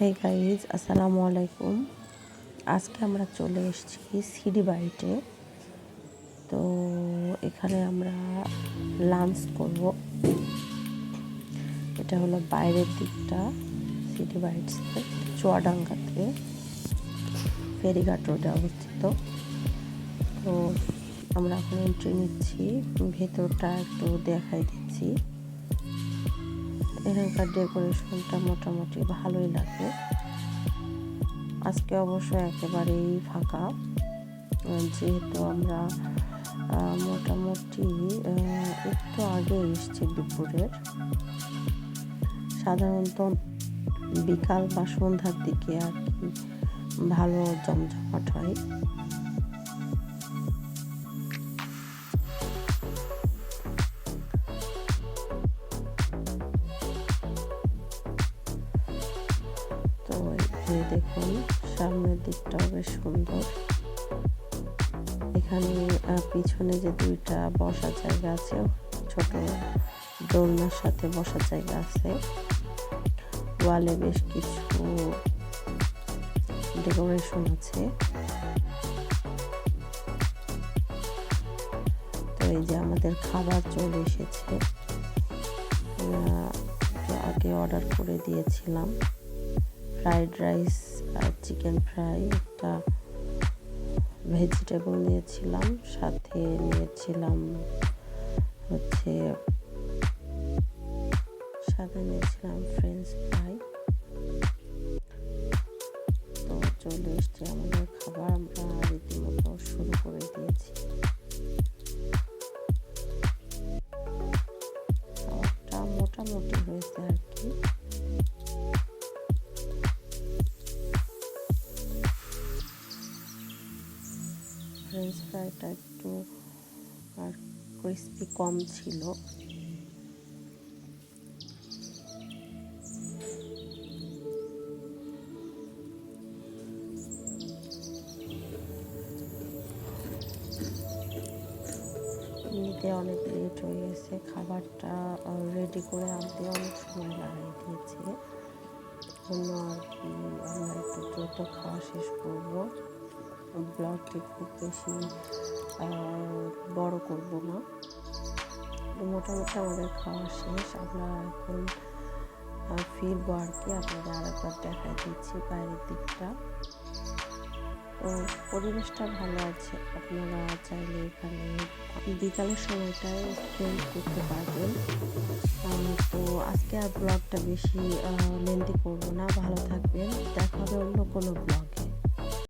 Hey guys, আসসালামু আলাইকুম। আজকে আমরা চলে এসেছি সিডি বাইটে। তো এখানে আমরা লাঞ্চ করব। এটা হলো বাইরের দিকটা সিডি বাইটসের চুয়াডাঙ্গাতে ফেরিঘাট রোডে অবস্থিত। তো আমরা এখন এন্ট্রি নিচ্ছি, ভেতরটা একটু দেখাই দিচ্ছি। এখানকার ডেকোরেশনটা মোটামুটি ভালোই লাগে। আজকে অবশ্য একেবারেই ফাঁকা, যেহেতু আমরা মোটামুটি একটু আগে এসছি দুপুরের। সাধারণত বিকাল বা সন্ধ্যার দিকে আর কি ভালো জমজমাট হয়। তো এই দেখুন, সামনের দিকটাও বেশ সুন্দর। এখানে পিছনে যে দুইটা বসার জায়গা আছে, ছোট দোলনার সাথে বসার জায়গা আছে। ওয়ালে বেশ কিছু ডেকোরেশন আছে। তো এই যে আমাদের খাবার চলে এসেছে। আগে অর্ডার করে দিয়েছিলাম ফ্রাইড রাইস আর চিকেন ফ্রাই, একটা ভেজিটেবল নিয়েছিলাম, সাথে নিয়েছিলাম ফ্রেঞ্চ ফ্রাই। তো চলে এসছে আমাদের খাবার, আমরা রীতিমতো শুরু করে দিয়েছি। খাবারটা মোটামুটি হয়েছে আর কি। ফ্রেঞ্চ ফ্রাইটা একটু আর ক্রিস্পি কম ছিল। নিতে অনেক লেট হয়ে গেছে, খাবারটা রেডি করে আনতে অনেক সময় লাগাই দিয়েছে। জন্য আর কি আমরা একটু দ্রুত খাওয়া শেষ করব। ব্লগটি খুব বেশি বড় করব না। মোটামুটি আমাদের খাওয়া শেষ, আমরা এখন ফিরবো আর কি। আপনাদের আরেকবার দেখাই দিচ্ছি বাইরের দিকটা। তো পরিবেশটা ভালো আছে, আপনারা চাইলে এখানে বিকালের সময়টায় স্পেন্ড করতে পারবেন। তো আজকে আর ব্লগটা বেশি লেন্থি করবো না। ভালো থাকবেন, দেখা হবে অন্য কোনো ব্লগ।